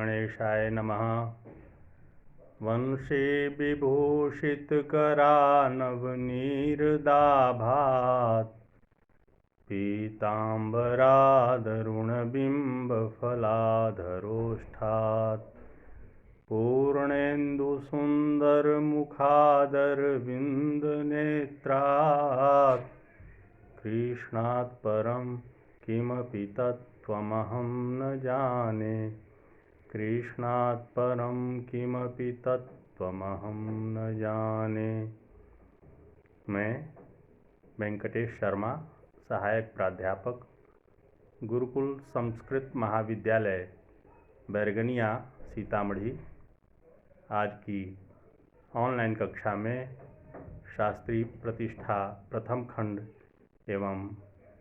गणेशाय नमः। वंशे विभूषितकरानवनीरदाभात् पीताम्बरादरुणबिम्बफलाधरोष्ठात् पूर्णेन्दुसुन्दरमुखादरविन्दनेत्रात् कृष्णात् परं किमपि तत्त्वमहं न जाने। कृष्णात् परं किमपि तत्त्वमहं न जाने। मैं वेंकटेश शर्मा, सहायक प्राध्यापक, गुरुकुल संस्कृत महाविद्यालय बैरगनिया सीतामढ़ी, आज की ऑनलाइन कक्षा में शास्त्री प्रतिष्ठा प्रथम खंड एवं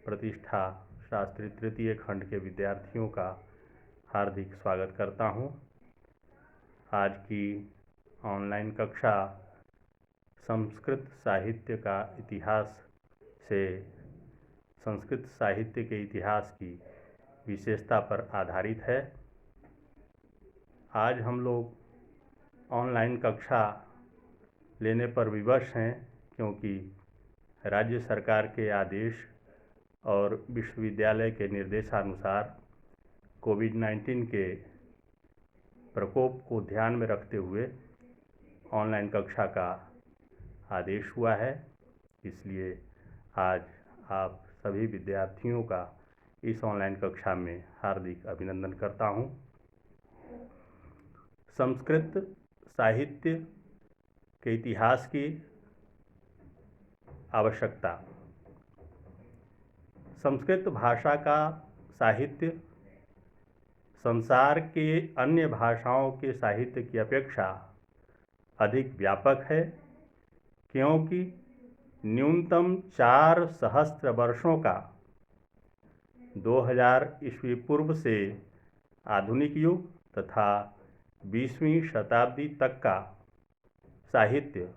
प्रतिष्ठा शास्त्री तृतीय खंड के विद्यार्थियों का हार्दिक स्वागत करता हूं। आज की ऑनलाइन कक्षा संस्कृत साहित्य का इतिहास से संस्कृत साहित्य के इतिहास की विशेषता पर आधारित है। आज हम लोग ऑनलाइन कक्षा लेने पर विवश हैं, क्योंकि राज्य सरकार के आदेश और विश्वविद्यालय के निर्देशानुसार कोविड-19 के प्रकोप को ध्यान में रखते हुए ऑनलाइन कक्षा का आदेश हुआ है। इसलिए आज आप सभी विद्यार्थियों का इस ऑनलाइन कक्षा में हार्दिक अभिनंदन करता हूं। संस्कृत साहित्य के इतिहास की आवश्यकता। संस्कृत भाषा का साहित्य संसार के अन्य भाषाओं के साहित्य की अपेक्षा अधिक व्यापक है, क्योंकि न्यूनतम 4 सहस्त्र वर्षों का 2000 ईस्वी पूर्व से आधुनिक युग तथा 20वीं शताब्दी तक का साहित्य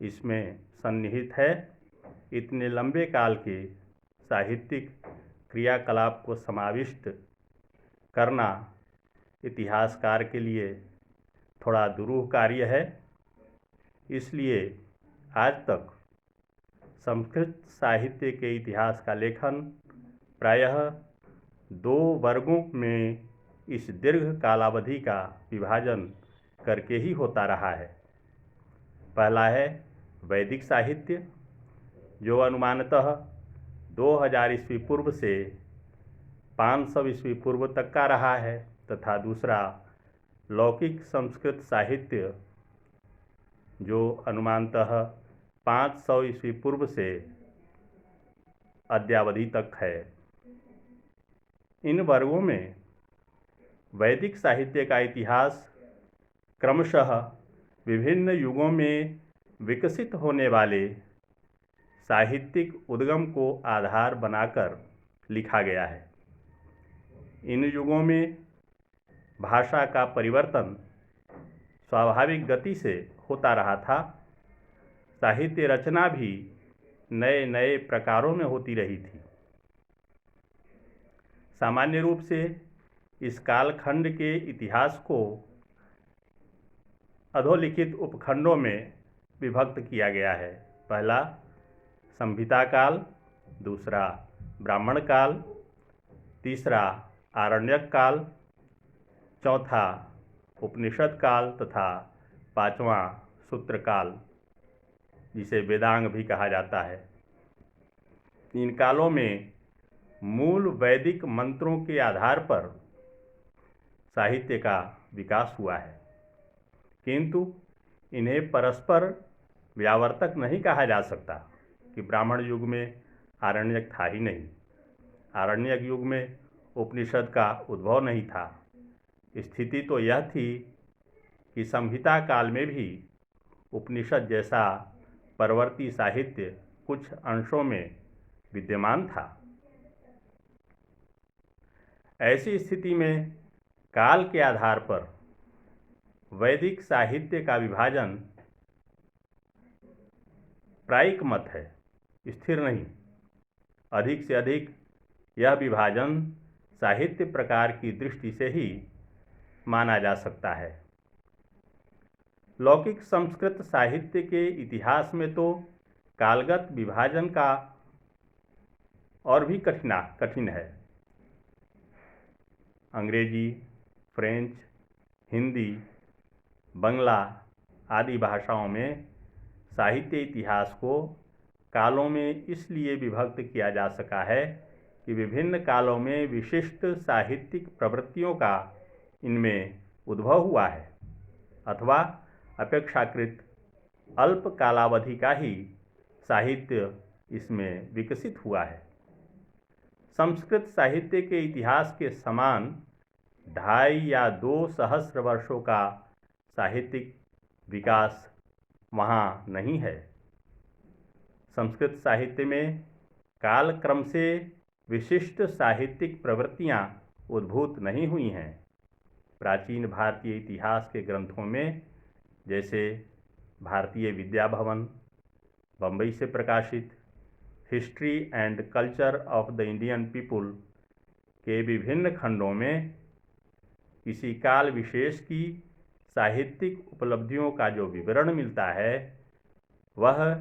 इसमें सन्निहित है। इतने लंबे काल के साहित्यिक क्रियाकलाप को समाविष्ट करना इतिहासकार के लिए थोड़ा दुरूह कार्य है। इसलिए आज तक संस्कृत साहित्य के इतिहास का लेखन प्रायः 2 वर्गों में इस दीर्घ कालावधि का विभाजन करके ही होता रहा है। पहला है वैदिक साहित्य, जो अनुमानतः 2000 ईस्वी पूर्व से 500 ईस्वी पूर्व तक का रहा है, तथा दूसरा लौकिक संस्कृत साहित्य, जो अनुमानतः 500 ईस्वी पूर्व से अद्यावधि तक है। इन वर्गों में वैदिक साहित्य का इतिहास क्रमशः विभिन्न युगों में विकसित होने वाले साहित्यिक उद्गम को आधार बनाकर लिखा गया है। इन युगों में भाषा का परिवर्तन स्वाभाविक गति से होता रहा था। साहित्य रचना भी नए नए प्रकारों में होती रही थी। सामान्य रूप से इस कालखंड के इतिहास को अधोलिखित उपखंडों में विभक्त किया गया है। पहला संहिता काल, दूसरा ब्राह्मण काल, तीसरा आरण्यक काल, चौथा उपनिषद काल तथा पांचवा सूत्र काल, जिसे वेदांग भी कहा जाता है। इन कालों में मूल वैदिक मंत्रों के आधार पर साहित्य का विकास हुआ है, किंतु इन्हें परस्पर व्यावर्तक नहीं कहा जा सकता कि ब्राह्मण युग में आरण्यक था ही नहीं, आरण्यक युग में उपनिषद का उद्भव नहीं था। स्थिति तो यह थी कि संहिता काल में भी उपनिषद जैसा परवर्ती साहित्य कुछ अंशों में विद्यमान था। ऐसी स्थिति में काल के आधार पर वैदिक साहित्य का विभाजन प्रायिक मत है, स्थिर नहीं। अधिक से अधिक यह विभाजन साहित्य प्रकार की दृष्टि से ही माना जा सकता है। लौकिक संस्कृत साहित्य के इतिहास में तो कालगत विभाजन का और भी कठिन है। अंग्रेजी, फ्रेंच, हिंदी, बंगला आदि भाषाओं में साहित्य इतिहास को कालों में इसलिए विभक्त किया जा सका है कि विभिन्न कालों में विशिष्ट साहित्यिक प्रवृत्तियों का इनमें उद्भव हुआ है अथवा अपेक्षाकृत अल्प कालावधि का ही साहित्य इसमें विकसित हुआ है। संस्कृत साहित्य के इतिहास के समान 2.5 या 2 सहस्र वर्षों का साहित्यिक विकास वहाँ नहीं है। संस्कृत साहित्य में कालक्रम से विशिष्ट साहित्यिक प्रवृत्तियाँ उद्भूत नहीं हुई हैं। प्राचीन भारतीय इतिहास के ग्रंथों में जैसे भारतीय विद्या भवन, बम्बई से प्रकाशित history and culture of the Indian people के विभिन्न खंडों में किसी काल विशेष की साहित्यिक उपलब्धियों का जो विवरण मिलता है वह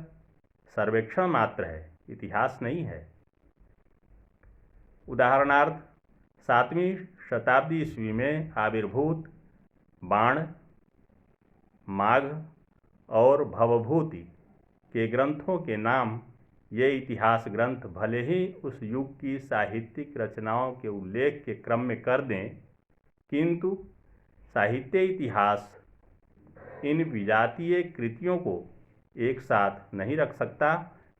सर्वेक्षण मात्र है, इतिहास नहीं है। उदाहरणार्थ 7वीं शताब्दी ईस्वी में आविर्भूत बाण, माघ और भवभूति के ग्रंथों के नाम ये इतिहास ग्रंथ भले ही उस युग की साहित्यिक रचनाओं के उल्लेख के क्रम में कर दें, किंतु साहित्य इतिहास इन विजातीय कृतियों को एक साथ नहीं रख सकता,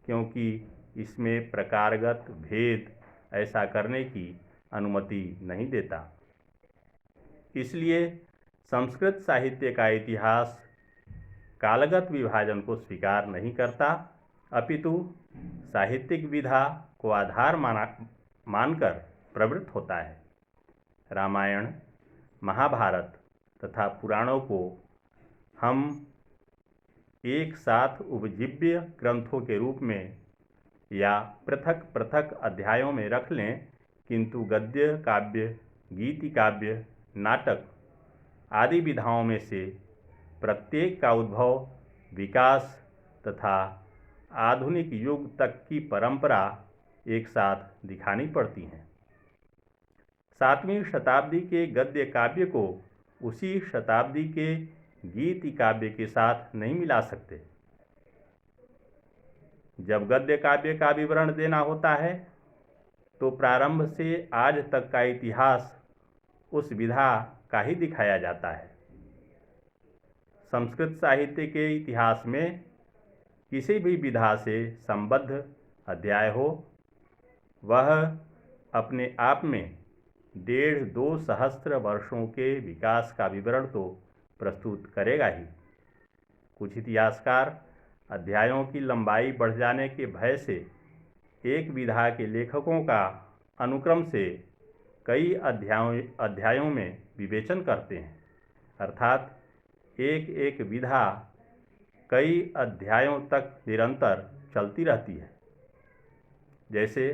क्योंकि इसमें प्रकारगत भेद ऐसा करने की अनुमति नहीं देता। इसलिए संस्कृत साहित्य का इतिहास कालगत विभाजन को स्वीकार नहीं करता, अपितु साहित्यिक विधा को आधार मानकर प्रवृत्त होता है। रामायण, महाभारत तथा पुराणों को हम एक साथ उपजीव्य ग्रंथों के रूप में या पृथक पृथक अध्यायों में रख लें, किंतु गद्य काव्य, गीति काव्य, नाटक आदि विधाओं में से प्रत्येक का उद्भव, विकास तथा आधुनिक युग तक की परंपरा एक साथ दिखानी पड़ती हैं। 7वीं शताब्दी के गद्य काव्य को उसी शताब्दी के गीति काव्य के साथ नहीं मिला सकते। जब गद्य काव्य का विवरण देना होता है तो प्रारंभ से आज तक का इतिहास उस विधा का ही दिखाया जाता है। संस्कृत साहित्य के इतिहास में किसी भी विधा से संबद्ध अध्याय हो, वह अपने आप में 1.5-2 सहस्त्र वर्षों के विकास का विवरण तो प्रस्तुत करेगा ही। कुछ इतिहासकार अध्यायों की लंबाई बढ़ जाने के भय से एक विधा के लेखकों का अनुक्रम से कई अध्यायों में विवेचन करते हैं, अर्थात एक एक विधा कई अध्यायों तक निरंतर चलती रहती है। जैसे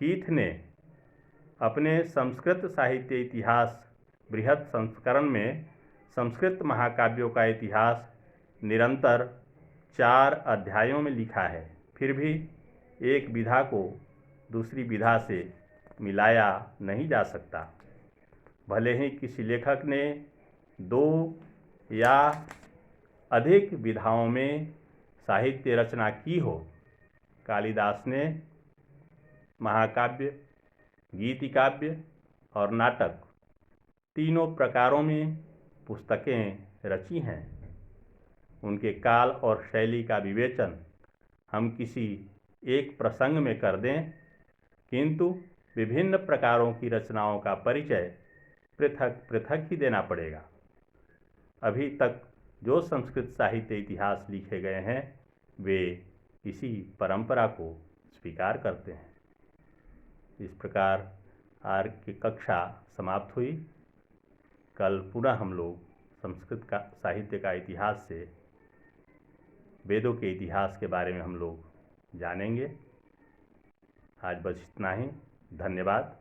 कीथ ने अपने संस्कृत साहित्य इतिहास बृहत् संस्करण में संस्कृत महाकाव्यों का इतिहास निरंतर 4 अध्यायों में लिखा है, फिर भी एक विधा को दूसरी विधा से मिलाया नहीं जा सकता। भले ही किसी लेखक ने 2 या अधिक विधाओं में साहित्य रचना की हो। कालिदास ने महाकाव्य, गीति काव्य और नाटक तीनों प्रकारों में पुस्तकें रची हैं। उनके काल और शैली का विवेचन हम किसी एक प्रसंग में कर दें, किंतु विभिन्न प्रकारों की रचनाओं का परिचय पृथक पृथक ही देना पड़ेगा। अभी तक जो संस्कृत साहित्य इतिहास लिखे गए हैं वे इसी परंपरा को स्वीकार करते हैं। इस प्रकार आज की कक्षा समाप्त हुई। कल पुनः हम लोग संस्कृत का साहित्य का इतिहास से वेदों के इतिहास के बारे में हम लोग जानेंगे। आज बस इतना ही। धन्यवाद।